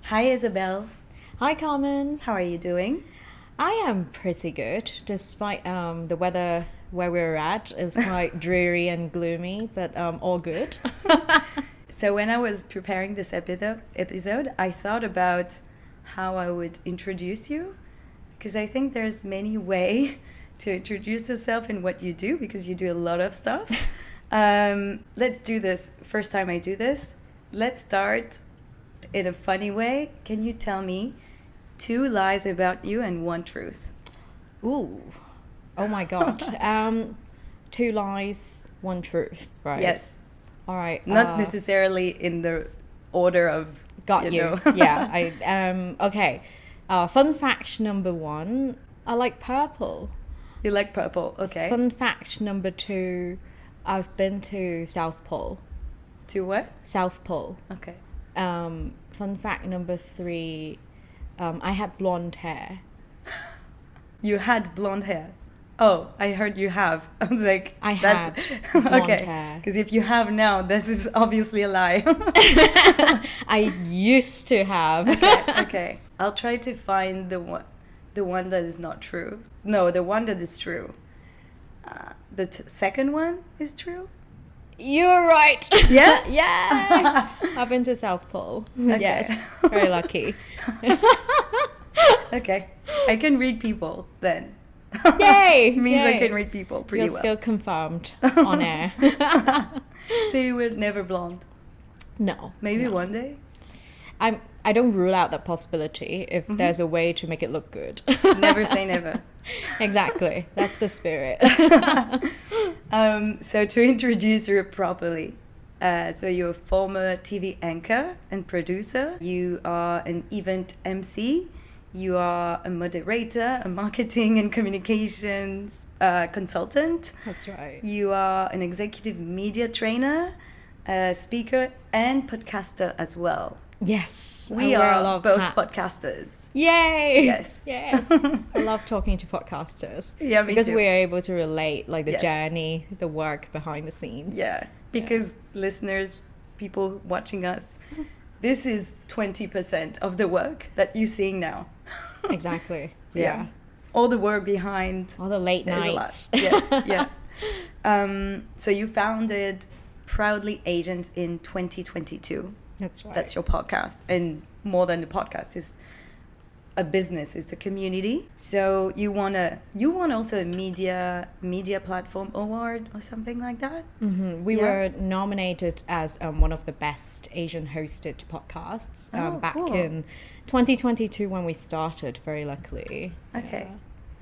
Hi, Isabel. Hi, Carmen. How are you doing? I am pretty good, despite the weather where we're at is quite dreary and gloomy, but all good. So when I was preparing this episode, I thought about how I would introduce you, because I think there's many ways to introduce yourself and what you do, because you do a lot of stuff. Let's do this. First time I do this. Let's start in a funny way. Can you tell me 2 lies about you and 1 truth? Ooh, oh my God. 2 lies, 1 truth, right? Yes. All right. Not necessarily in the order of... Got you. Yeah. Okay. Fun fact number 1, I like purple. You like purple, okay. Fun fact number 2, I've been to South Pole. To what? South Pole. Okay. Fun fact number 3, I had blonde hair. You had blonde hair. Oh, I heard you have. I was like, I had blonde hair. Because if you have now, this is obviously a lie. I used to have. Okay. I'll try to find the one that is not true. No, the one that is true. The second one is true? You're right. Yeah? Yeah. I've been to South Pole. Okay. Yes. Very lucky. Okay. I can read people then. Yay! Means Yay. I can read people pretty You're well. still confirmed on air. So you were never blonde? No. Maybe no. one day? I don't rule out that possibility if there's a way to make it look good. Never say never. Exactly. That's the spirit. So to introduce you properly, so you're a former TV anchor and producer. You are an event MC. You are a moderator, a marketing and communications consultant. That's right. You are an executive media trainer, a speaker, and podcaster as well. Yes. We I wear a lot are of both hats. podcasters. Yay! Yes. Yes. I love talking to podcasters. Yeah, me because too. we are able to relate like the Yes. journey, the work behind the scenes. Yeah, because listeners, people watching us, this is 20% of the work that you're seeing now. Exactly. Yeah. All the work behind. All the late There's nights. a lot. Yes, yeah. So you founded Proudly Asians in 2022. That's right. That's your podcast. And more than a podcast, is a business, it's a community. So you won also a media platform award or something like that? Mm-hmm. We were nominated as one of the best Asian hosted podcasts back cool. in 2022 when we started, very luckily. Okay. Yeah.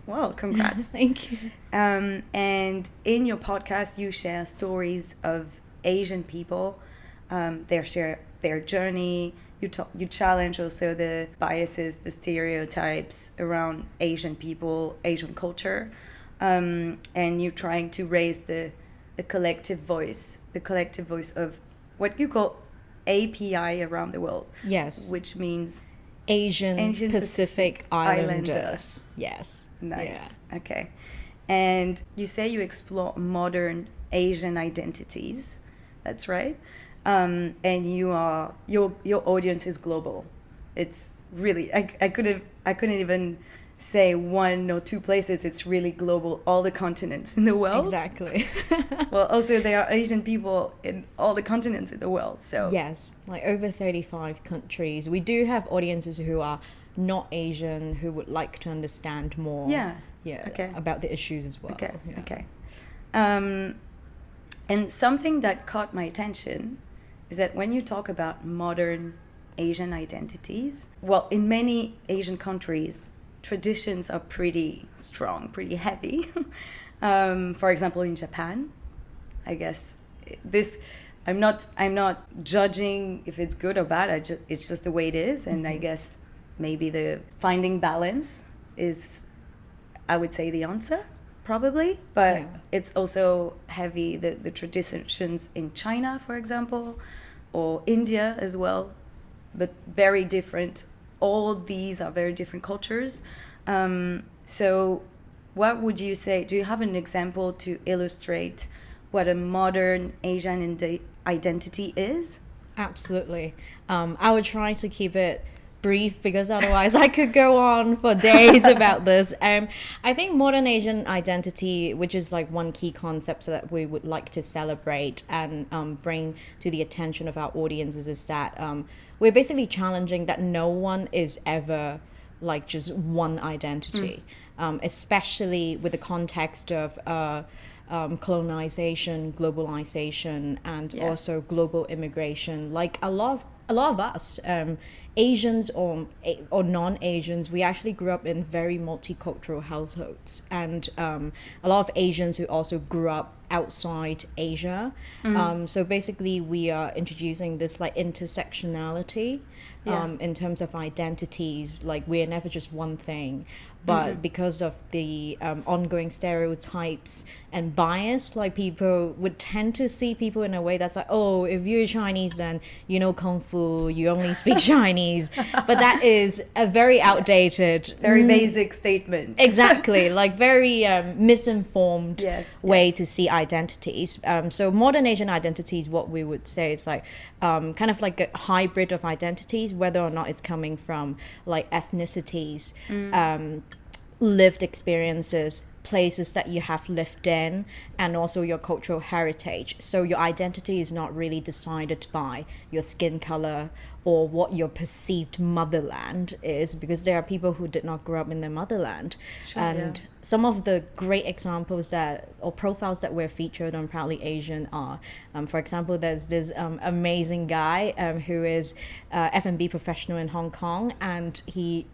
Well, congrats. Thank you. And in your podcast, you share stories of Asian people, their journey. You challenge also the biases, the stereotypes around Asian people, Asian culture, and you're trying to raise the collective voice of what you call API around the world. Yes. Which means Asian Pacific Islanders. Yes. Nice. Yeah. Okay. And you say you explore modern Asian identities. That's right. And your audience is global. It's really I couldn't even say 1 or 2 places. It's really global. All the continents in the world. Exactly. Well, also there are Asian people in all the continents in the world. So yes, like over 35 countries. We do have audiences who are not Asian who would like to understand more. Yeah. Okay. About the issues as well. Okay. Yeah. Okay. And something that caught my attention is that when you talk about modern Asian identities, well, in many Asian countries, traditions are pretty strong, pretty heavy. For example, in Japan, I guess I'm not judging if it's good or bad. It's just the way it is, and I guess maybe the finding balance is, I would say, the answer. Probably, but it's also heavy, the traditions in China, for example, or India as well, but very different. All these are very different cultures. So what would you say? Do you have an example to illustrate what a modern Asian identity is? Absolutely. I would try to keep it brief because otherwise I could go on for days about this. I think modern Asian identity, which is like one key concept that we would like to celebrate and bring to the attention of our audiences, is that we're basically challenging that no one is ever like just one identity, especially with the context of colonization, globalization, and also global immigration. Like a lot of us, Asians or non-Asians, we actually grew up in very multicultural households, and a lot of Asians who also grew up outside Asia. So basically, we are introducing this like intersectionality in terms of identities. Like we're never just one thing. But because of the ongoing stereotypes and bias, like people would tend to see people in a way that's like, oh, if you're Chinese, then you know Kung Fu, you only speak Chinese. But that is a very outdated... Very basic statement. Exactly, like very misinformed way to see identities. So modern Asian identities, what we would say is like kind of like a hybrid of identities, whether or not it's coming from like ethnicities, lived experiences, places that you have lived in, and also your cultural heritage. So your identity is not really decided by your skin color or what your perceived motherland is, because there are people who did not grow up in their motherland. Some of the great examples or profiles that were featured on Proudly Asian are, for example, there's this amazing guy who is F&B professional in Hong Kong, and he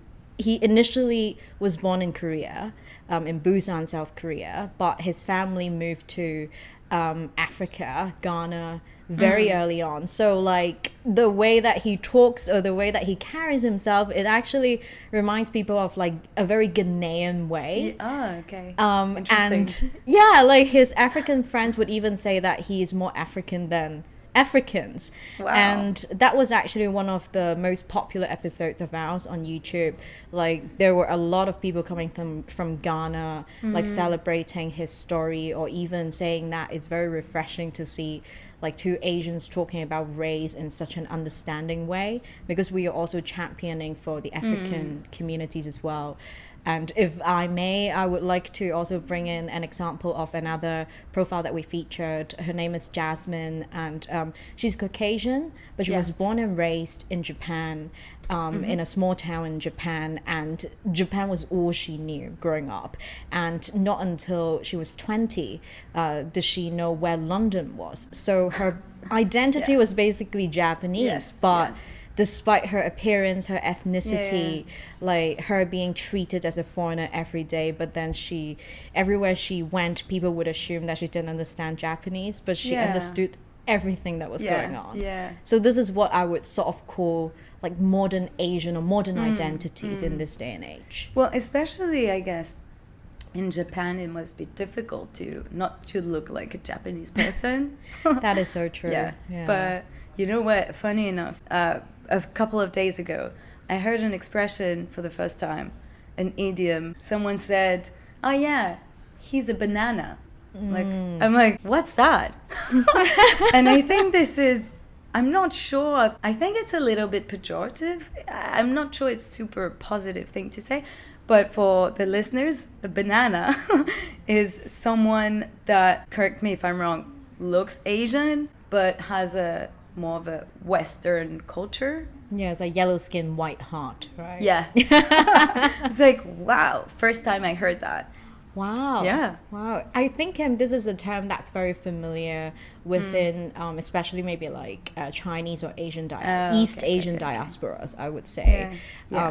initially was born in Korea, in Busan, South Korea, but his family moved to Africa, Ghana, very early on. So like the way that he talks or the way that he carries himself, it actually reminds people of like a very Ghanaian way. Okay. And yeah, like his African friends would even say that he is more African than Africans. Wow. And that was actually one of the most popular episodes of ours on YouTube. Like there were a lot of people coming from Ghana, like celebrating his story, or even saying that it's very refreshing to see like two Asians talking about race in such an understanding way, because we are also championing for the African communities as well. And if I may, I would like to also bring in an example of another profile that we featured. Her name is Jasmine, and she's Caucasian, but she was born and raised in Japan, in a small town in Japan, and Japan was all she knew growing up. And not until she was 20 did she know where London was. So her identity was basically Japanese, but despite her appearance, her ethnicity, like her being treated as a foreigner every day, but then everywhere she went, people would assume that she didn't understand Japanese, but she understood everything that was going on. So this is what I would sort of call like modern Asian or modern identities in this day and age. Well, especially, I guess, in Japan, it must be difficult not to look like a Japanese person. That is so true. But you know what? Funny enough, a couple of days ago, I heard an expression for the first time, an idiom. Someone said, "Oh yeah, he's a banana." Like, I'm like, what's that? And I think I'm not sure. I think it's a little bit pejorative. I'm not sure it's super positive thing to say. But for the listeners, a banana is someone that, correct me if I'm wrong, looks Asian, but has more of a Western culture. Yeah, it's a yellow skin, white heart, right? Yeah. It's like, wow, first time I heard that. Wow. Yeah. Wow. I think this is a term that's very familiar within, especially maybe like Chinese or Asian East Asian diasporas, I would say.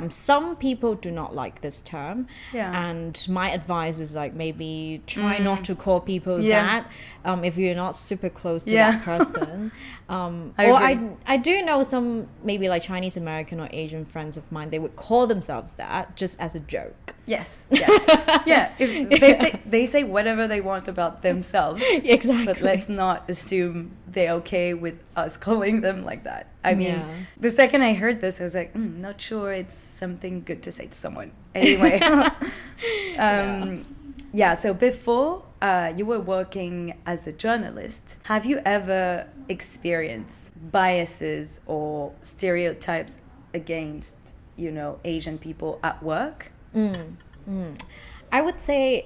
Some people do not like this term. And my advice is like maybe try not to call people that if you're not super close to that person. I do know some maybe like Chinese American or Asian friends of mine, they would call themselves that just as a joke. Yes. They say whatever they want about themselves. Exactly. But let's not assume they're okay with us calling them like that. I mean, the second I heard this, I was like, not sure it's something good to say to someone. Anyway. So before you were working as a journalist, have you ever experienced biases or stereotypes against Asian people at work? I would say,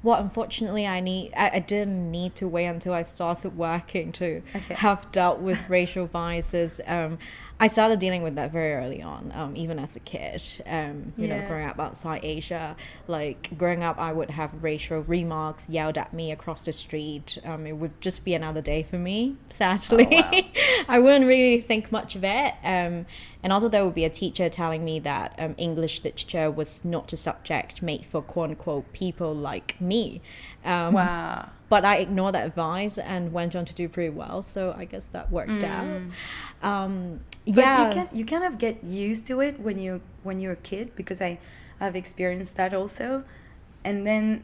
unfortunately, I didn't need to wait until I started working to have dealt with racial biases. I started dealing with that very early on, even as a kid. Growing up outside Asia, like growing up, I would have racial remarks yelled at me across the street. It would just be another day for me, sadly. Oh, wow. I wouldn't really think much of it. And also there would be a teacher telling me that English literature was not a subject made for quote-unquote people like me. Wow. But I ignored that advice and went on to do pretty well. So I guess that worked out. But you kind of get used to it when you're a kid, because I've experienced that also. And then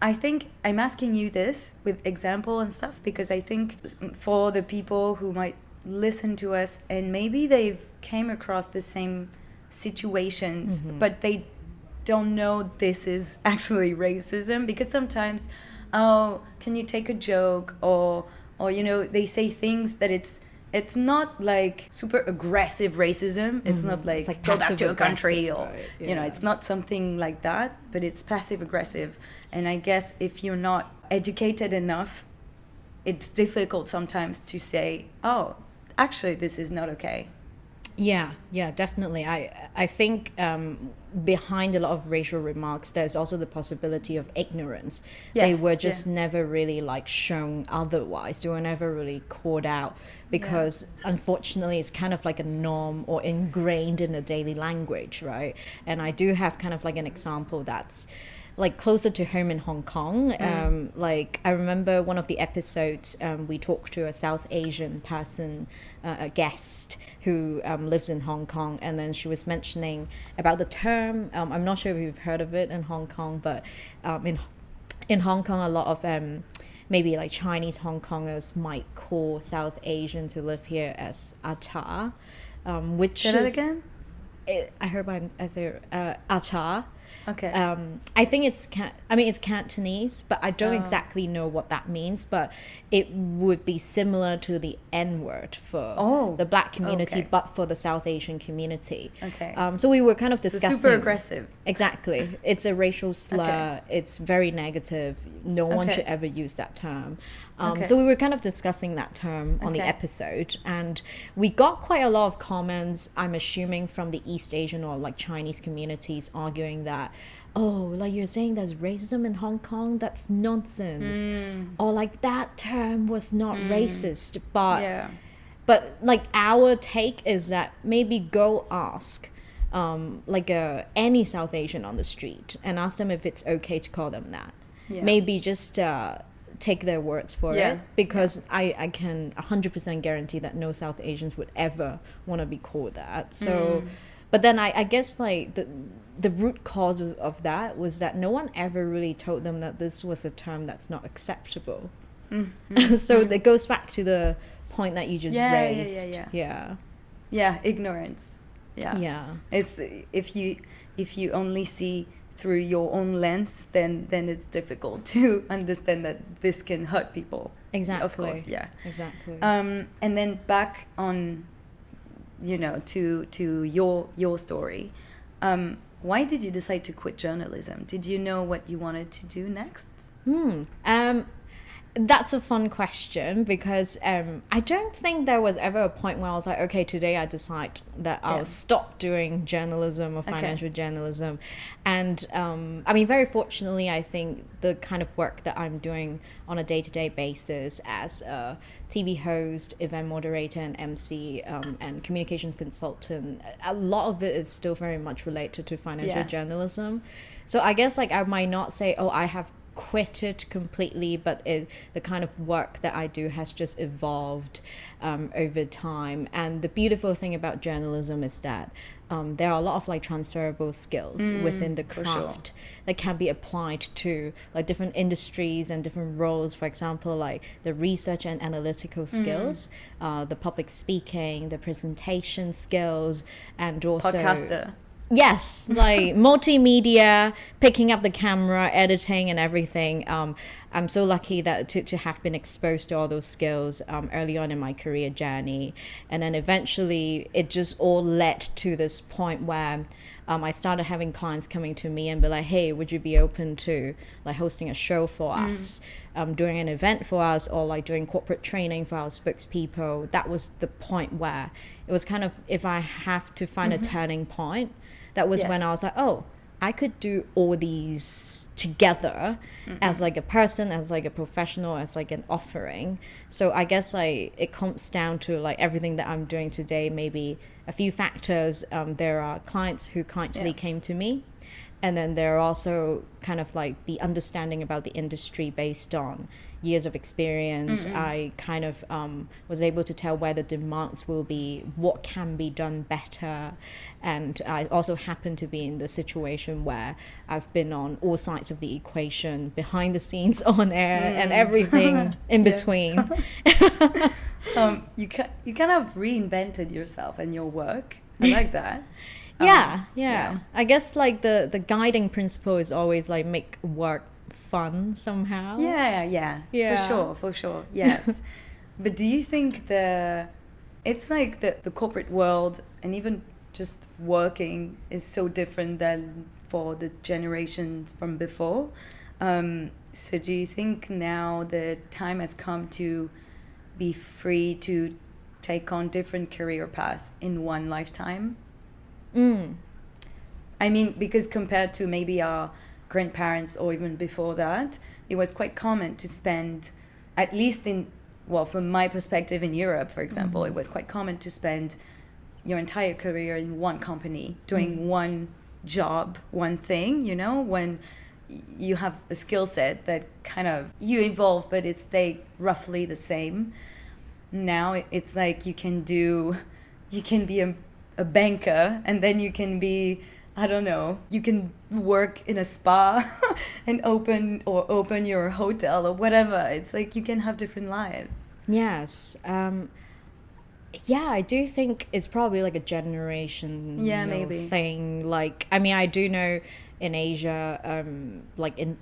I think I'm asking you this with example and stuff because I think for the people who might listen to us and maybe they've came across the same situations, but they don't know this is actually racism, because sometimes, oh, can you take a joke, or they say things that it's not like super aggressive racism. It's not like go back to a country, or right? it's not something like that, but it's passive aggressive. And I guess if you're not educated enough, it's difficult sometimes to say, oh, actually this is not okay. Yeah, definitely. I think behind a lot of racial remarks, there's also the possibility of ignorance. Yes, they were just never really like shown otherwise. They were never really called out because unfortunately it's kind of like a norm or ingrained in the daily language, right? And I do have kind of like an example that's like closer to home in Hong Kong. Like I remember one of the episodes, we talked to a South Asian person, a guest who lives in Hong Kong, and then she was mentioning about the term. I'm not sure if you've heard of it in Hong Kong, but in Hong Kong, a lot of maybe like Chinese Hong Kongers might call South Asians who live here as acha, which Say that again? I heard I say acha. Okay. I think it's Cantonese, but I don't exactly know what that means. But it would be similar to the N-word for the Black community, but for the South Asian community. Okay. So we were kind of discussing. So super aggressive. Exactly. It's a racial slur. Okay. It's very negative. No one should ever use that term. Okay. So we were kind of discussing that term on the episode, and we got quite a lot of comments, I'm assuming from the East Asian or like Chinese communities, arguing that, oh, like you're saying there's racism in Hong Kong, that's nonsense. Or like that term was not racist, but like our take is that maybe go ask any South Asian on the street and ask them if it's okay to call them that. Maybe just take their words for it, because I can 100% guarantee that no South Asians would ever want to be called that. So but then I guess like the root cause of that was that no one ever really told them that this was a term that's not acceptable. So it goes back to the point that you just raised. Ignorance. It's if you only see through your own lens, then it's difficult to understand that this can hurt people. Exactly. Of course, Exactly. And then back on, to your story. Why did you decide to quit journalism? Did you know what you wanted to do next? That's a fun question, because I don't think there was ever a point where I was like, okay, today I decide that I'll stop doing journalism or financial journalism. And very fortunately, I think the kind of work that I'm doing on a day-to-day basis as a TV host, event moderator, and MC, and communications consultant, a lot of it is still very much related to financial journalism. So I guess like I might not say, oh, I have quit it completely, but the kind of work that I do has just evolved over time. And the beautiful thing about journalism is that there are a lot of like transferable skills within the craft that can be applied to like different industries and different roles. For example, like the research and analytical skills, the public speaking, the presentation skills, and also podcaster. Yes, like multimedia, picking up the camera, editing and everything. I'm so lucky that to have been exposed to all those skills early on in my career journey. And then eventually it just all led to this point where I started having clients coming to me and be like, hey, would you be open to like hosting a show for us, doing an event for us, or like doing corporate training for our spokespeople? That was the point where it was kind of, if I have to find a turning point, that was when I was like, oh, I could do all these together as like a person, as like a professional, as like an offering. So I guess like it comes down to like everything that I'm doing today, maybe a few factors. There are clients who kindly came to me, and then there are also kind of like the understanding about the industry based on years of experience. I kind of was able to tell where the demands will be, what can be done better. And I also happen to be in the situation where I've been on all sides of the equation, behind the scenes, on air, and everything in between. You kind of reinvented yourself and your work. I like that. Yeah. I guess like the guiding principle is always like make work fun somehow. Yeah. For sure. Yes. But do you think it's like the corporate world and even just working is so different than for the generations from before? So do you think now the time has come to be free to take on different career paths in one lifetime? I mean, because compared to maybe our grandparents or even before that, it was quite common to spend, at least from my perspective in Europe, for example, it was quite common to spend your entire career in one company, doing one job, one thing, when you have a skill set that kind of, you evolve, but it stay roughly the same. Now it's like you can be a banker, and then you can be, I don't know, you can work in a spa and open your hotel or whatever. It's like you can have different lives. Yes. I do think it's probably like a generation thing. Like, I mean, I do know in Asia,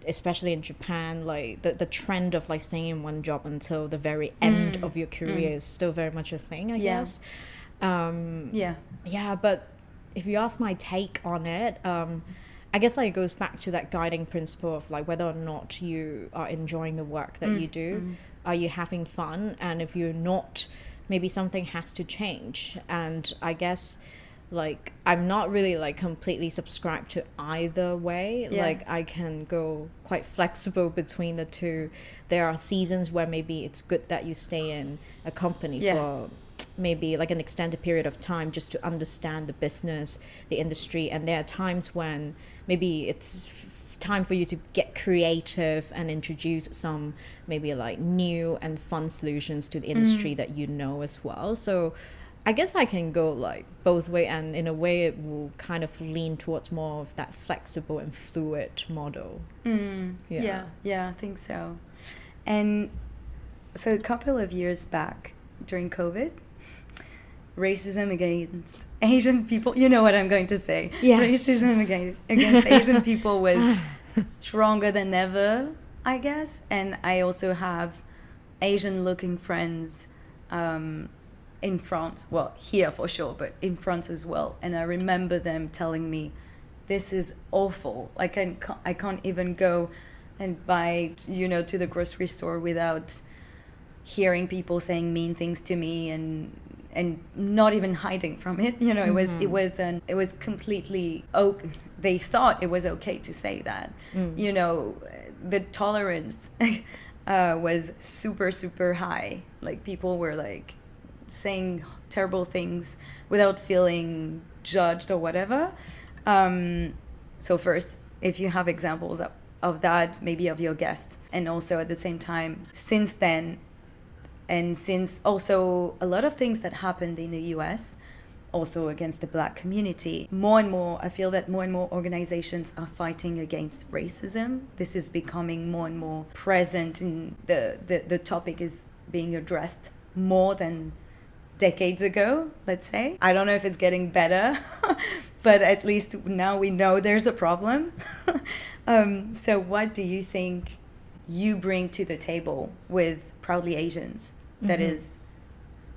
especially in Japan, like the trend of like staying in one job until the very end of your career is still very much a thing, I guess. But if you ask my take on it, I guess like it goes back to that guiding principle of like whether or not you are enjoying the work that you do. Are you having fun? And if you're not, maybe something has to change. And I guess like I'm not really like completely subscribed to either way. Like I can go quite flexible between the two. There are seasons where maybe it's good that you stay in a company for maybe like an extended period of time just to understand the business, the industry. And there are times when maybe it's time for you to get creative and introduce some maybe like new and fun solutions to the industry that as well. So I guess I can go like both way, and in a way it will kind of lean towards more of that flexible and fluid model. Yeah, I think so. And so a couple of years back during COVID, racism against Asian people, you know what I'm going to say. Yes. Racism against Asian people was stronger than ever, I guess. And I also have Asian looking friends in France, well, here for sure, but in France as well. And I remember them telling me, this is awful. Like I can't even go and buy, to the grocery store without hearing people saying mean things to me and not even hiding from it. It was completely okay. They thought it was okay to say that. The tolerance was super, super high. Like people were like saying terrible things without feeling judged or whatever. So first, if you have examples of that, maybe of your guests, and also at the same time, since then, and since also a lot of things that happened in the US, also against the Black community, more and more, I feel that more and more organizations are fighting against racism. This is becoming more and more present, and the topic is being addressed more than decades ago, let's say. I don't know if it's getting better, but at least now we know there's a problem. So what do you think you bring to the table with Proudly Asians that is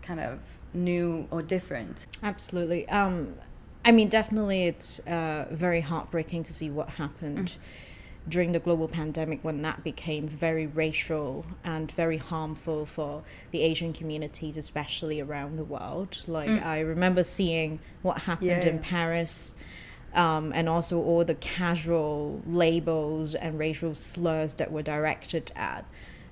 kind of new or different? Absolutely. I mean, definitely it's very heartbreaking to see what happened during the global pandemic, when that became very racial and very harmful for the Asian communities, especially around the world. Like, I remember seeing what happened in Paris, and also all the casual labels and racial slurs that were directed at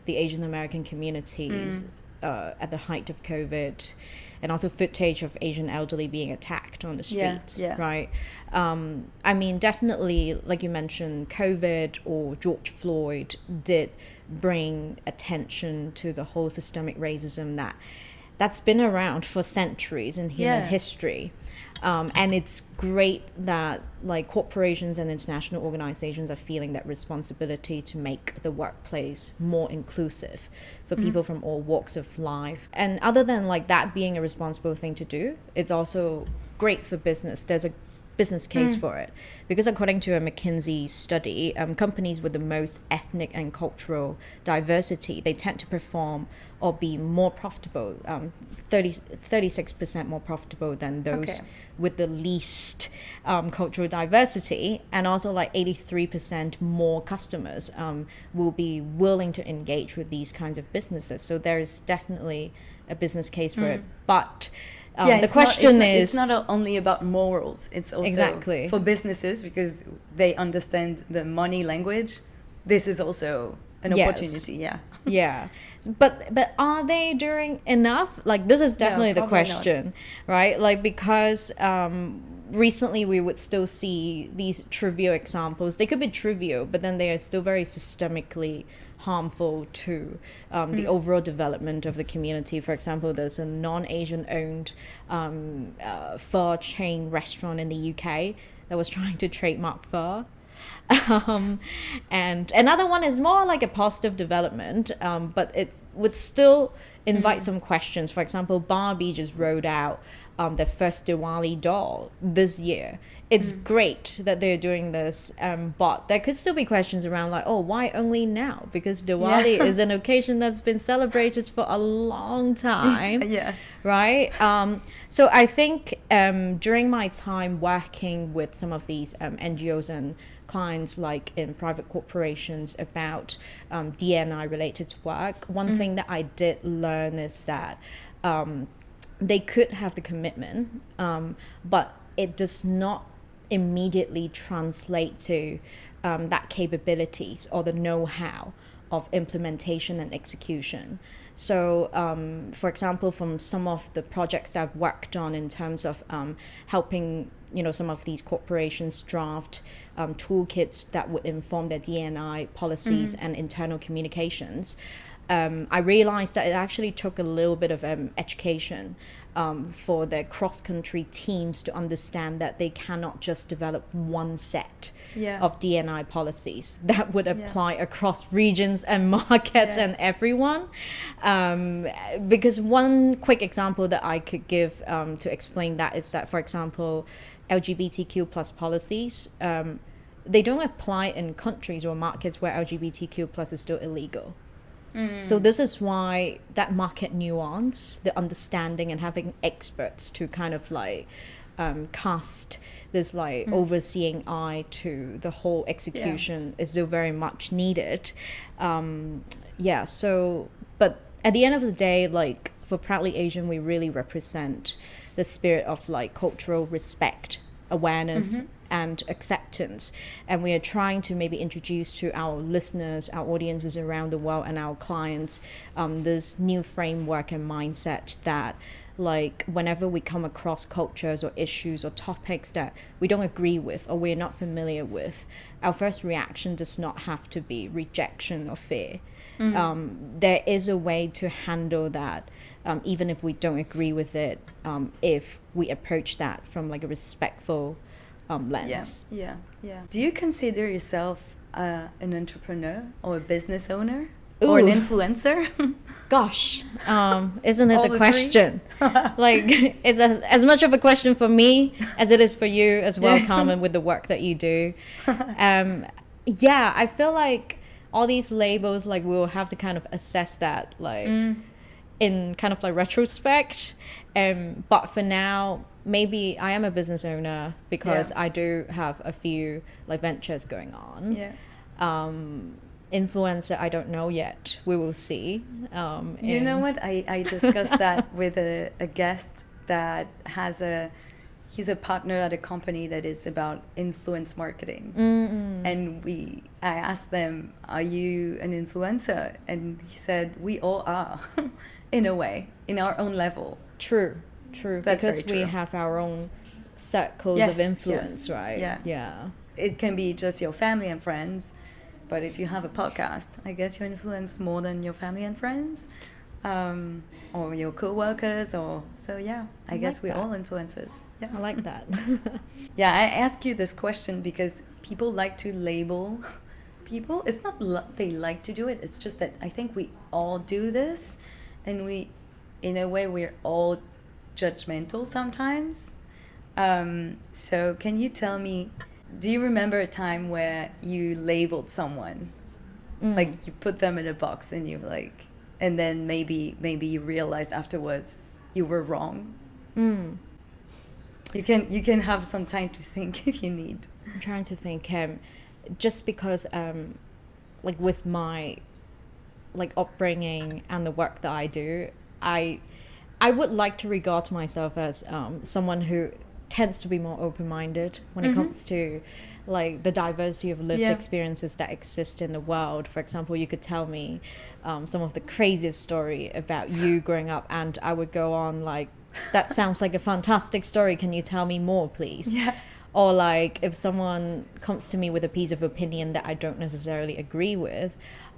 the Asian American communities at the height of COVID, and also footage of Asian elderly being attacked on the streets, right? I mean, definitely, like you mentioned, COVID or George Floyd did bring attention to the whole systemic racism that's been around for centuries in human history. And it's great that like corporations and international organizations are feeling that responsibility to make the workplace more inclusive for people from all walks of life. And other than like that being a responsible thing to do, it's also great for business. There's a business case for it, because according to a McKinsey study, companies with the most ethnic and cultural diversity, they tend to perform or be more profitable, 36% more profitable than those with the least cultural diversity, and also like 83% more customers will be willing to engage with these kinds of businesses. So there is definitely a business case for it, but the question is... It's not only about morals, it's also for businesses, because they understand the money language. This is also an opportunity, Yeah. But are they doing enough? Like, this is definitely the question, right? Like, because recently we would still see these trivial examples. They could be trivial, but then they are still very systemically harmful to the overall development of the community. For example, there's a non-Asian owned pho chain restaurant in the UK that was trying to trademark pho. And another one is more like a positive development, but it would still invite some questions. For example, Barbie just rolled out their first Diwali doll this year. It's great that they're doing this, but there could still be questions around like, oh, why only now? Because Diwali is an occasion that's been celebrated for a long time, right? So I think during my time working with some of these NGOs and clients, like in private corporations, about D&I related work, one thing that I did learn is that they could have the commitment, but it does not immediately translate to that capabilities or the know-how of implementation and execution. So, for example, from some of the projects that I've worked on in terms of helping, some of these corporations draft toolkits that would inform their D&I policies and internal communications, I realized that it actually took a little bit of education for their cross-country teams to understand that they cannot just develop one set of D&I policies that would apply across regions and markets and everyone. Because one quick example that I could give to explain that is that, for example, LGBTQ plus policies, they don't apply in countries or markets where LGBTQ plus is still illegal. So this is why that market nuance, the understanding and having experts to kind of like cast this like overseeing eye to the whole execution is still very much needed. So, but at the end of the day, like for Proudly Asian, we really represent the spirit of like cultural respect, awareness, and acceptance, and we are trying to maybe introduce to our listeners, our audiences around the world, and our clients this new framework and mindset that like whenever we come across cultures or issues or topics that we don't agree with or we're not familiar with, our first reaction does not have to be rejection or fear. There is a way to handle that, even if we don't agree with it, if we approach that from like a respectful lens. Do you consider yourself an entrepreneur or a business owner or an influencer? Gosh, isn't it the question? Like, it's as much of a question for me as it is for you as well, Carmen, with the work that you do. I feel like all these labels, like we'll have to kind of assess that like in kind of like retrospect. But for now, maybe I am a business owner because I do have a few like ventures going on. Influencer, I don't know yet. We will see. You know what? I discussed that with a guest that has he's a partner at a company that is about influence marketing. And I asked them, are you an influencer? And he said, we all are, in a way, in our own level. True. That's because very true. we have our own circles of influence, right? Yeah. It can be just your family and friends, but if you have a podcast, I guess you influence more than your family and friends, or your co-workers, I guess we're all influencers. Yeah, I like that. Yeah, I ask you this question because people like to label people. It's not they like to do it, it's just that I think we all do this, and in a way we're all judgmental sometimes. So can you tell me, do you remember a time where you labeled someone? Like you put them in a box and you like, and then maybe you realized afterwards you were wrong? You can have some time to think if you need. I'm trying to think. Just because like with my like upbringing and the work that I do, I would like to regard myself as someone who tends to be more open-minded when it comes to like the diversity of lived experiences that exist in the world. For example, you could tell me some of the craziest story about you growing up, and I would go on like, that sounds like a fantastic story, can you tell me more, please? Or like if someone comes to me with a piece of opinion that I don't necessarily agree with,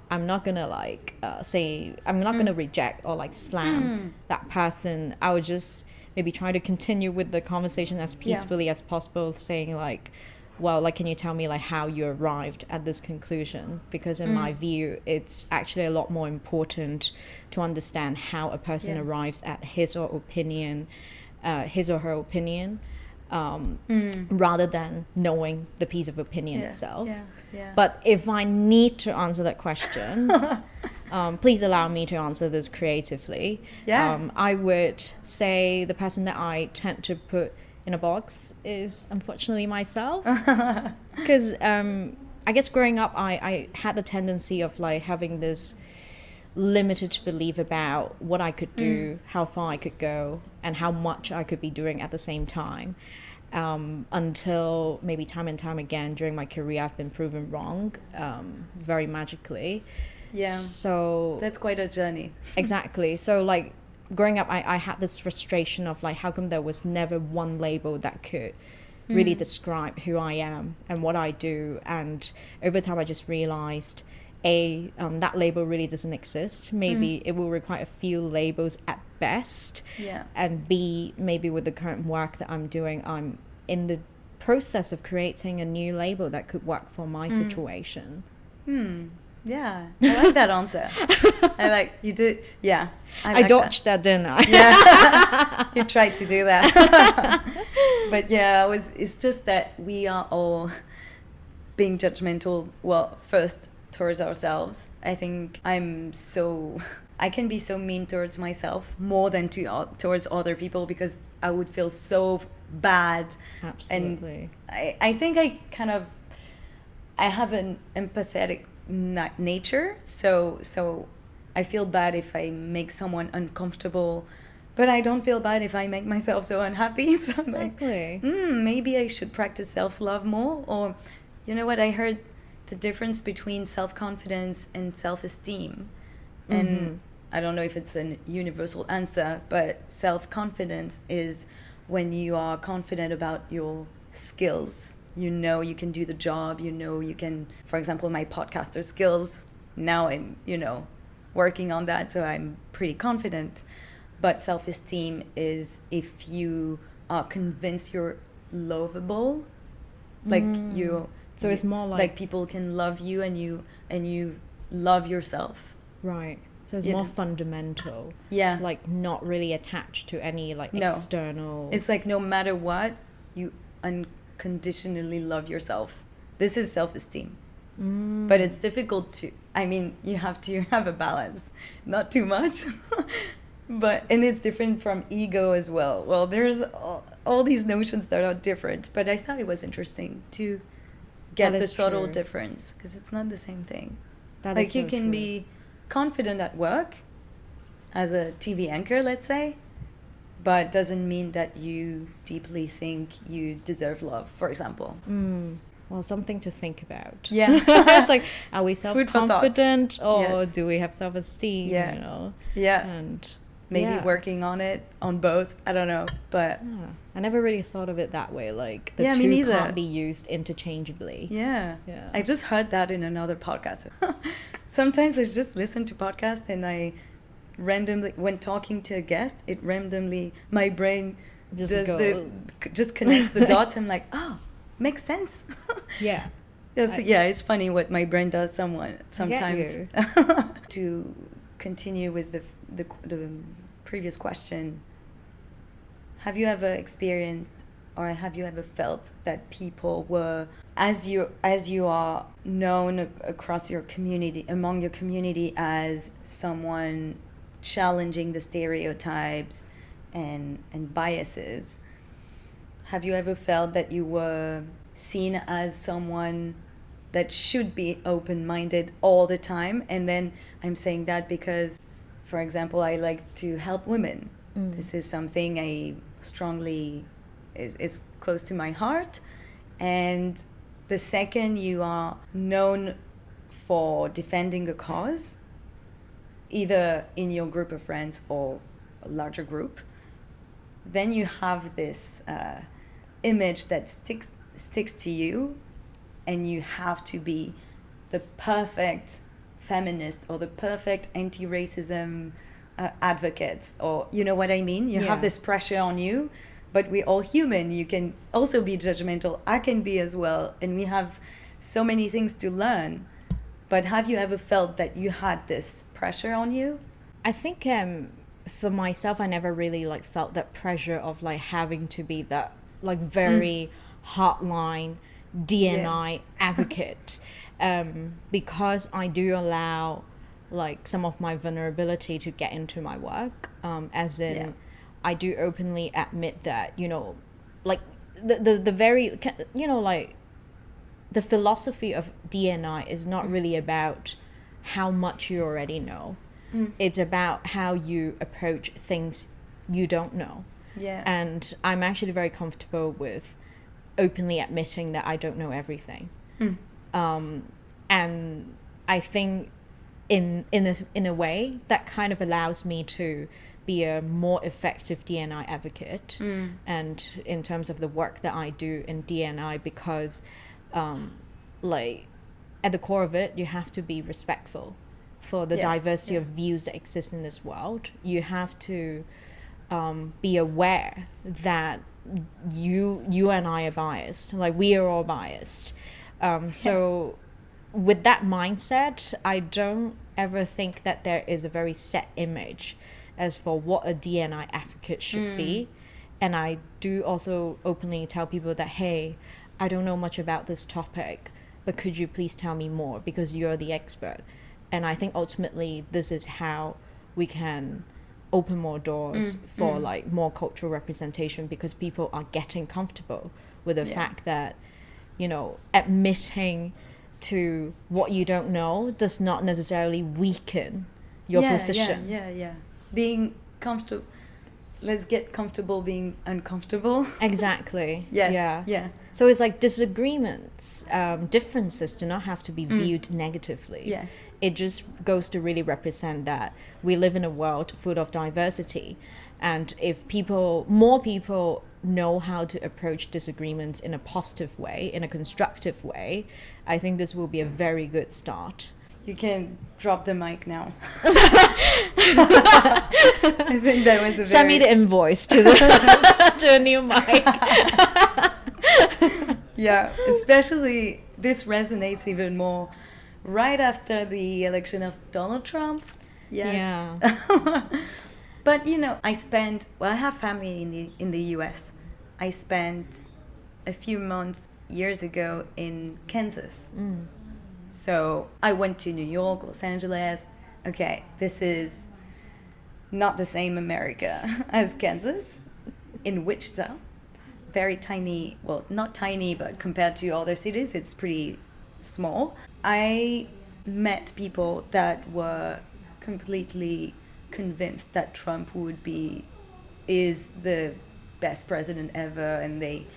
I'm not gonna like I'm not gonna reject or like slam that person. I would just maybe try to continue with the conversation as peacefully as possible, saying like, well, like, can you tell me like how you arrived at this conclusion? Because in my view, it's actually a lot more important to understand how a person arrives at his or her opinion, rather than knowing the piece of opinion itself. But if I need to answer that question, please allow me to answer this creatively. I would say the person that I tend to put in a box is unfortunately myself. Because I guess growing up, I had the tendency of like having this limited belief about what I could do, how far I could go, and how much I could be doing at the same time. Until maybe time and time again during my career, I've been proven wrong, very magically. So that's quite a journey. Exactly. So like growing up, I had this frustration of like, how come there was never one label that could really describe who I am and what I do? And over time, I just realized that label really doesn't exist. Maybe it will require a few labels at best. And B, maybe with the current work that I'm doing, I'm in the process of creating a new label that could work for my situation. Yeah, I like that answer. I like you did. Yeah, I dodged that, didn't I? Yeah, you tried to do that. But yeah, it's just that we are all being judgmental. Well, first towards ourselves. I think I can be so mean towards myself more than towards other people, because I would feel so bad. Absolutely. And I think I have an empathetic nature, so I feel bad if I make someone uncomfortable, but I don't feel bad if I make myself so unhappy. So exactly. I'm like, maybe I should practice self-love more. Or you know what, I heard the difference between self-confidence and self-esteem, and I don't know if it's a universal answer, but self-confidence is when you are confident about your skills. You know you can do the job, you can, for example, my podcaster skills, now I'm, working on that, so I'm pretty confident. But self-esteem is if you are convinced you're lovable, like so it's more like people can love you, and you love yourself. Right. So it's more fundamental. Yeah. Like not really attached to any external. It's like no matter what, you unconditionally love yourself. This is self-esteem. But it's difficult I mean, you have to have a balance, not too much. And it's different from ego as well. Well, there's all these notions that are different, but I thought it was interesting to get the subtle difference, because it's not the same thing. Like, you can be confident at work as a TV anchor, let's say, but doesn't mean that you deeply think you deserve love, for example. Well, something to think about. Yeah. It's like, are we self-confident or do we have self-esteem? Yeah. You know? Yeah. And maybe working on it, on both. I don't know. But I never really thought of it that way. Like, the me two neither. can't be used interchangeably. Yeah. I just heard that in another podcast. Sometimes I just listen to podcasts and I randomly, when talking to a guest, my brain just connects the dots. I'm like, oh, makes sense. Yeah. It's funny what my brain does sometimes. To continue with the previous question, have you ever experienced or have you ever felt that people were, as you are known across your community, among your community, as someone challenging the stereotypes and biases, have you ever felt that you were seen as someone that should be open-minded all the time? And then I'm saying that because, for example, I like to help women. This is something I strongly is close to my heart. And the second you are known for defending a cause, either in your group of friends or a larger group, then you have this image that sticks to you, and you have to be the perfect feminist or the perfect anti-racism advocates, or you know what I mean? You have this pressure on you, but we're all human. You can also be judgmental. I can be as well, and we have so many things to learn. But have you ever felt that you had this pressure on you? I think for myself, I never really like felt that pressure of like having to be that like very hardline D&I advocate, because I do allow like some of my vulnerability to get into my work, as in I do openly admit that, you know, like the very, you know, like the philosophy of D&I is not really about how much you already know. It's about how you approach things you don't know. And I'm actually very comfortable with openly admitting that I don't know everything. And I think in a way that kind of allows me to be a more effective D&I advocate, and in terms of the work that I do in D&I, because like at the core of it, you have to be respectful for the diversity of views that exist in this world. You have to be aware that you and I are biased, like we are all biased. So with that mindset, I don't ever think that there is a very set image as for what a D&I advocate should be. And I do also openly tell people that, hey, I don't know much about this topic, but could you please tell me more, because you're the expert. And I think ultimately this is how we can open more doors for like more cultural representation, because people are getting comfortable with the fact that, you know, admitting to what you don't know does not necessarily weaken your position. Being comfortable. Let's get comfortable being uncomfortable. Exactly. Yeah. So it's like disagreements, differences do not have to be viewed negatively. Yes. It just goes to really represent that we live in a world full of diversity. And if more people know how to approach disagreements in a positive way, in a constructive way, I think this will be a very good start. You can drop the mic now. I think that was Send me the invoice to a new mic. Yeah, especially this resonates even more right after the election of Donald Trump. Yes. Yeah. But you know, I have family in the US. I spent a few months years ago in Kansas. So I went to New York, Los Angeles. Okay, this is not the same America as Kansas. In Wichita, very tiny, well, not tiny, but compared to other cities, it's pretty small. I met people that were completely convinced that Trump is the best president ever, and they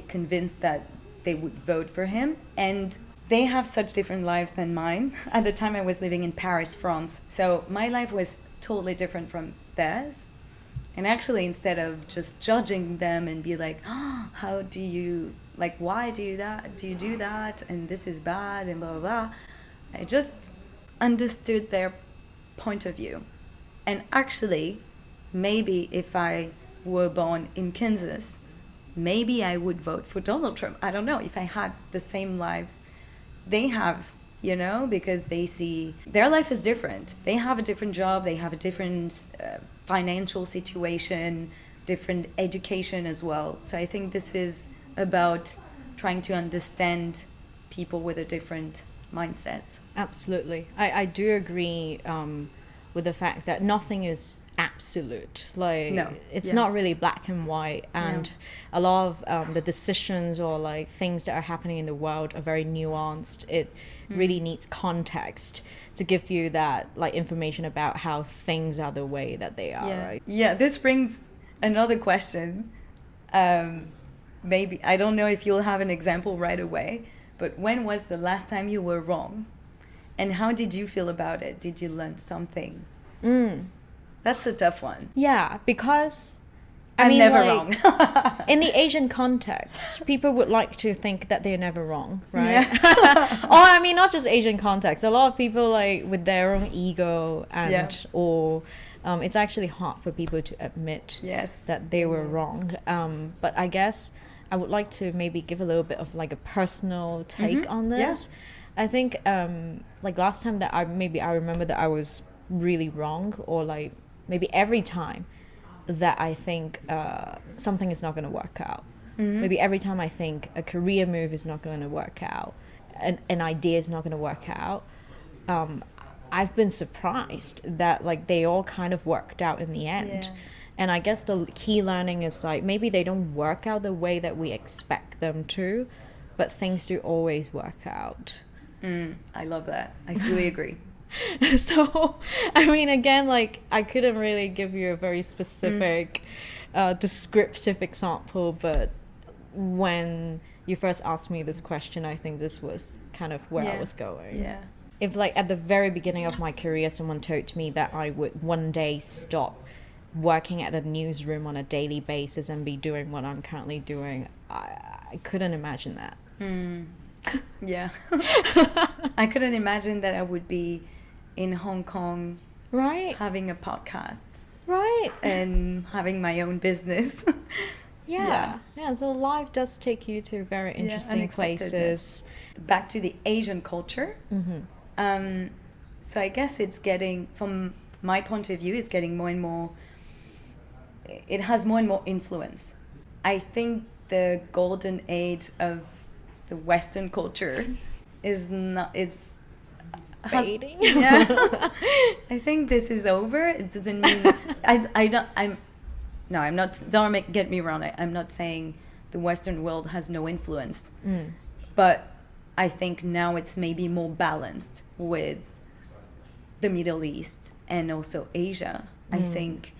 convinced that they would vote for him. And they have such different lives than mine. At the time I was living in Paris, France, so my life was totally different from theirs. And actually, instead of just judging them and be like, oh, how do you, like, why do you do that, and this is bad, and blah blah blah, I just understood their point of view. And actually, maybe if I were born in Kansas, maybe I would vote for Donald Trump. I don't know, if I had the same lives they have, you know, because they see their life is different. They have a different job, they have a different financial situation, different education as well. So I think this is about trying to understand people with a different mindset. Absolutely. I do agree with the fact that nothing is absolute. Like, No. it's Yeah. not really black and white, and No. a lot of the decisions or like things that are happening in the world are very nuanced. It really needs context to give you that like information about how things are the way that they are, right? Yeah, this brings another question. Maybe, I don't know if you'll have an example right away, but when was the last time you were wrong? And how did you feel about it? Did you learn something? That's a tough one. Yeah, because I'm never like, wrong. in the Asian context, people would like to think that they're never wrong, right? Yeah. Or I mean, not just Asian context. A lot of people like with their own ego or it's actually hard for people to admit that they were wrong. But I guess I would like to maybe give a little bit of like a personal take on this. I think like last time that I remember that I was really wrong, or like maybe every time that I think something is not going to work out. Maybe every time I think a career move is not going to work out, an idea is not going to work out, I've been surprised that like they all kind of worked out in the end. And I guess the key learning is like maybe they don't work out the way that we expect them to, but things do always work out. I love that. I fully agree. So, I mean, again, like, I couldn't really give you a very specific, descriptive example, but when you first asked me this question, I think this was kind of where I was going. Yeah. If, like, at the very beginning of my career, someone told me that I would one day stop working at a newsroom on a daily basis and be doing what I'm currently doing, I couldn't imagine that. Yeah. I couldn't imagine that I would be in Hong Kong, right, having a podcast, right, and having my own business. Yeah, so life does take you to very interesting places. Back to the Asian culture. So I guess it's getting, from my point of view, it's getting more and more, it has more and more influence. I think the golden age of the Western culture is not, it's fading. I think this is over. It doesn't mean don't get me wrong. I'm not saying the Western world has no influence, but I think now it's maybe more balanced with the Middle East and also Asia. I think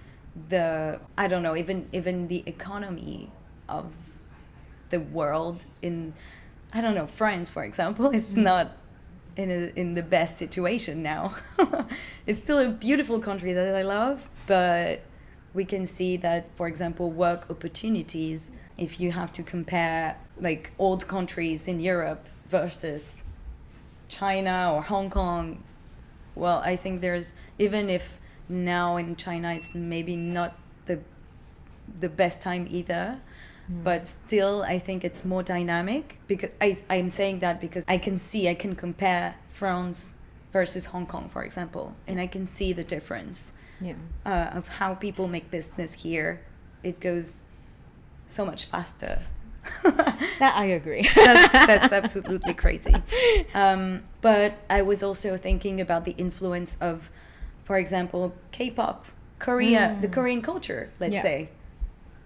even the economy of the world in, I don't know, France, for example, is not in the best situation now. It's still a beautiful country that I love, but we can see that, for example, work opportunities, if you have to compare like old countries in Europe versus China or Hong Kong, well, I think there's, even if now in China it's maybe not the best time either, but still I think it's more dynamic, because I'm saying that because I can compare France versus Hong Kong, for example, and I can see the difference of how people make business here. It goes so much faster. That I agree. That's absolutely crazy. But I was also thinking about the influence of, for example, K-pop, Korea, the Korean culture, let's say.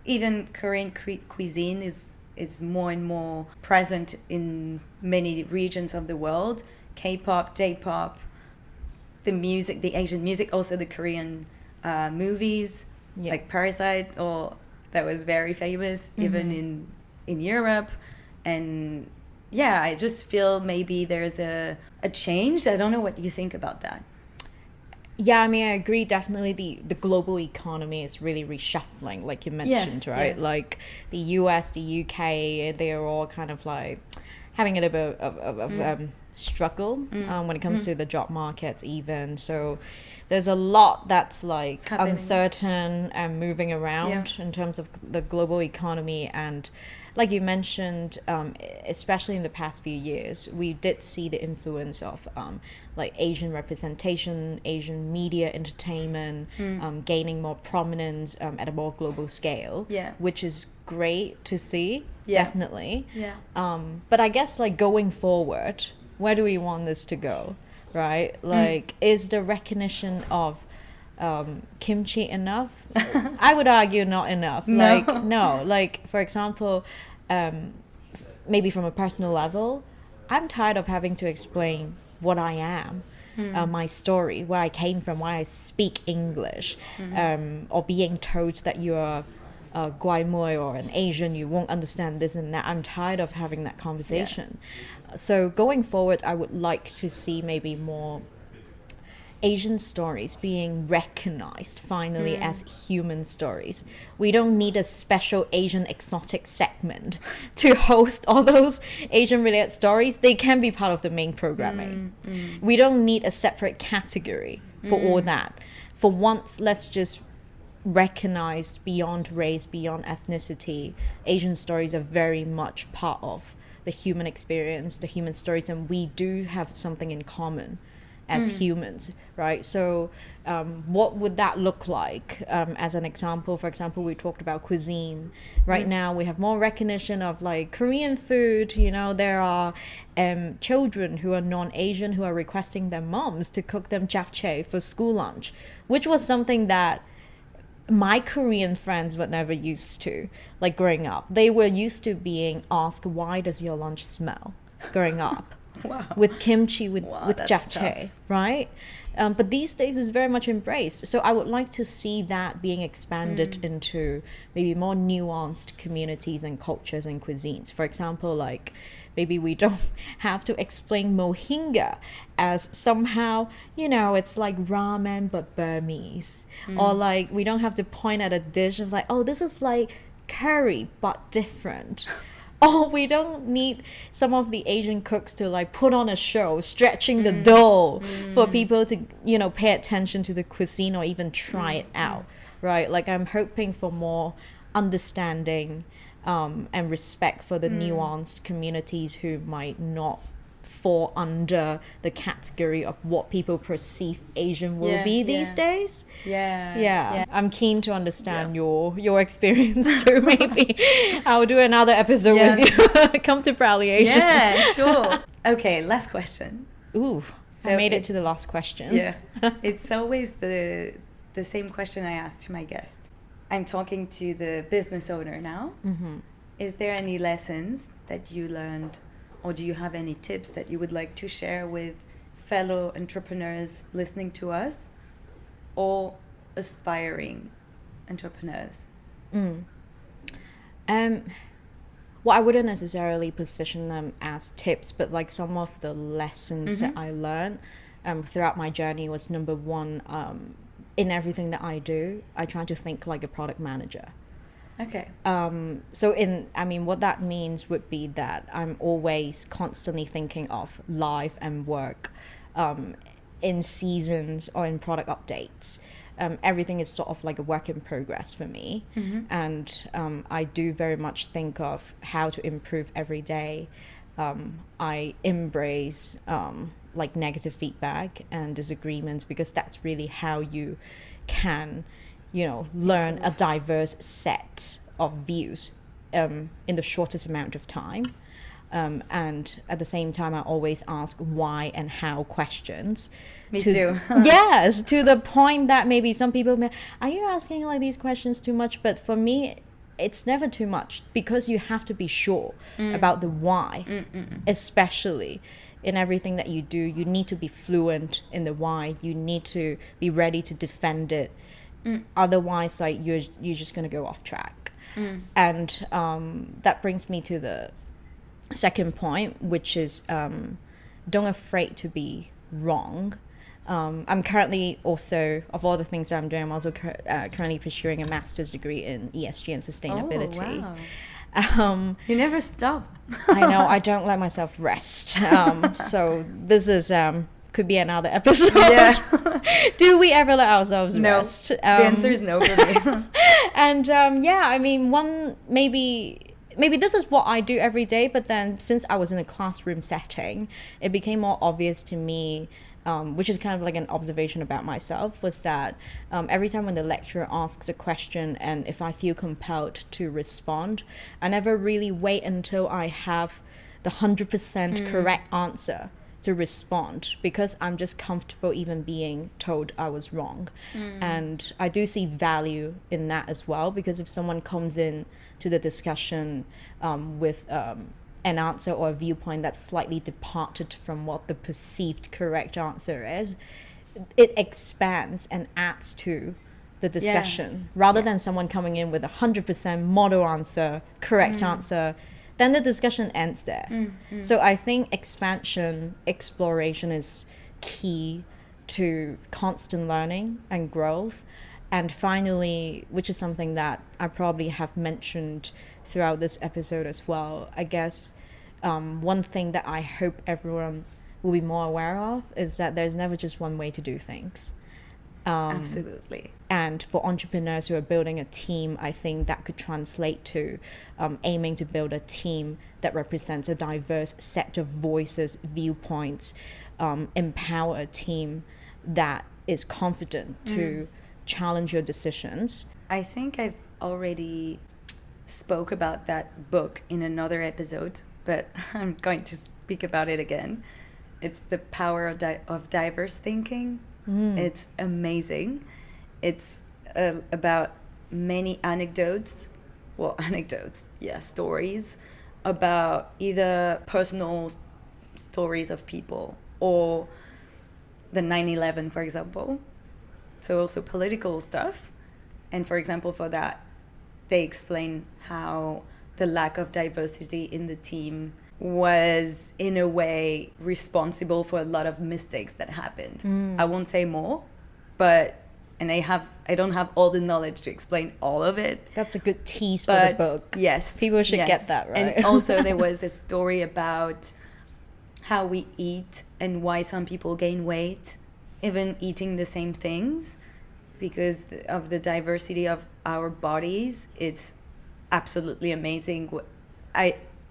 Even Korean cuisine is more and more present in many regions of the world. K-pop, J-pop, the music, the Asian music, also the Korean movies, like Parasite, or that was very famous even in Europe. And yeah, I just feel maybe there's a change. I don't know what you think about that. Yeah, I mean, I agree. Definitely, the global economy is really reshuffling, like you mentioned, right? Yes. Like the US, the UK, they are all kind of like having a little bit of struggle when it comes to the job markets, even. So there's a lot that's like uncertain and moving around in terms of the global economy. And like you mentioned, especially in the past few years, we did see the influence of like Asian representation, Asian media entertainment gaining more prominence at a more global scale, which is great to see, definitely. But I guess like going forward, where do we want this to go, right? Like, is the recognition of kimchi enough? I would argue not enough. No. Like, for example, maybe from a personal level, I'm tired of having to explain what I am, my story, where I came from, why I speak English, or being told that you're a Guaimoi or an Asian, you won't understand this and that. I'm tired of having that conversation. So going forward, I would like to see maybe more Asian stories being recognized finally as human stories. We don't need a special Asian exotic segment to host all those Asian related stories. They can be part of the main programming. We don't need a separate category for all that. For once, let's just recognize beyond race, beyond ethnicity, Asian stories are very much part of the human experience, the human stories, and we do have something in common as humans, right? So what would that look like? As an example, for example, we talked about cuisine. Right now, we have more recognition of like Korean food. You know, there are children who are non-Asian who are requesting their moms to cook them japchae for school lunch, which was something that my Korean friends were never used to, like growing up. They were used to being asked, why does your lunch smell growing up? With kimchi, with japchae, right? But these days is very much embraced. So I would like to see that being expanded into maybe more nuanced communities and cultures and cuisines. For example, like maybe we don't have to explain mohinga as somehow, you know, it's like ramen but Burmese. Or like we don't have to point at a dish and like, oh, this is like curry but different. Oh, we don't need some of the Asian cooks to like put on a show, stretching the dough for people to, you know, pay attention to the cuisine or even try it out, right? Like I'm hoping for more understanding and respect for the nuanced communities who might not fall under the category of what people perceive Asian will be these days. I'm keen to understand your experience too. Maybe I'll do another episode with you. Come to Proudly Asian. Yeah, sure. Okay, last question. Ooh, so I made it to the last question. Yeah, it's always the same question I ask to my guests. I'm talking to the business owner now. Is there any lessons that you learned, or do you have any tips that you would like to share with fellow entrepreneurs listening to us or aspiring entrepreneurs? Well, I wouldn't necessarily position them as tips, but like some of the lessons that I learned throughout my journey was, number one, in everything that I do, I try to think like a product manager. Okay. So what that means would be that I'm always constantly thinking of life and work in seasons or in product updates. Everything is sort of like a work in progress for me. And I do very much think of how to improve every day. I embrace like negative feedback and disagreements, because that's really how you can, you know, learn a diverse set of views in the shortest amount of time. And at the same time, I always ask why and how questions. Me too. Yes, to the point that maybe some people may, are you asking like these questions too much? But for me, it's never too much, because you have to be sure about the why, especially in everything that you do. You need to be fluent in the why. You need to be ready to defend it. Otherwise, like you're just gonna go off track. And that brings me to the second point, which is don't afraid to be wrong. I'm currently also, of all the things that I'm doing, I'm also currently pursuing a master's degree in ESG and sustainability. Oh, wow. You never stop. I know, I don't let myself rest. So this is could be another episode. Yeah. Do we ever let ourselves rest? The answer is no for me. And yeah, I mean, maybe this is what I do every day, but then since I was in a classroom setting, it became more obvious to me, which is kind of like an observation about myself, was that every time when the lecturer asks a question and if I feel compelled to respond, I never really wait until I have the 100% correct answer to respond, because I'm just comfortable even being told I was wrong. And I do see value in that as well, because if someone comes in to the discussion with an answer or a viewpoint that's slightly departed from what the perceived correct answer is, it expands and adds to the discussion, rather than someone coming in with 100% model answer, correct answer. Then the discussion ends there. So I think expansion, exploration is key to constant learning and growth. And finally, which is something that I probably have mentioned throughout this episode as well, I guess one thing that I hope everyone will be more aware of is that there's never just one way to do things. Absolutely. And for entrepreneurs who are building a team, I think that could translate to aiming to build a team that represents a diverse set of voices, viewpoints, empower a team that is confident to challenge your decisions. I think I've already spoke about that book in another episode, but I'm going to speak about it again. It's The Power of Diverse Thinking. It's amazing. It's about many stories about either personal stories of people or the 9/11, for example. So also political stuff. And for example, for that, they explain how the lack of diversity in the team was in a way responsible for a lot of mistakes that happened. I won't say more, but I don't have all the knowledge to explain all of it. That's a good tease for the book. Yes. People should get that, right? And also there was a story about how we eat and why some people gain weight even eating the same things because of the diversity of our bodies. It's absolutely amazing.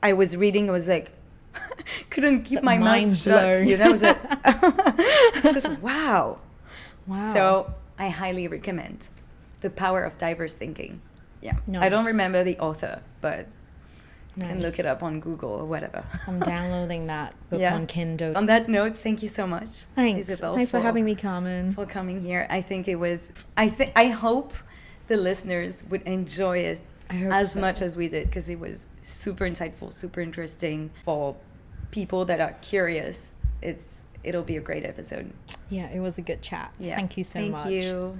I was reading, I was like, couldn't keep my mouth shut. You know, I was like, it's just wow. So I highly recommend The Power of Diverse Thinking. Yeah, nice. I don't remember the author, but you can look it up on Google or whatever. I'm downloading that book on Kindle. On that note, thank you so much, Thanks. Isabel. Thanks for having me, Carmen. For coming here. I think it was. I hope the listeners would enjoy it as much as we did, because it was super insightful, super interesting for people that are curious. It'll be a great episode. Yeah, it was a good chat. Yeah. Thank you so much. Thank you.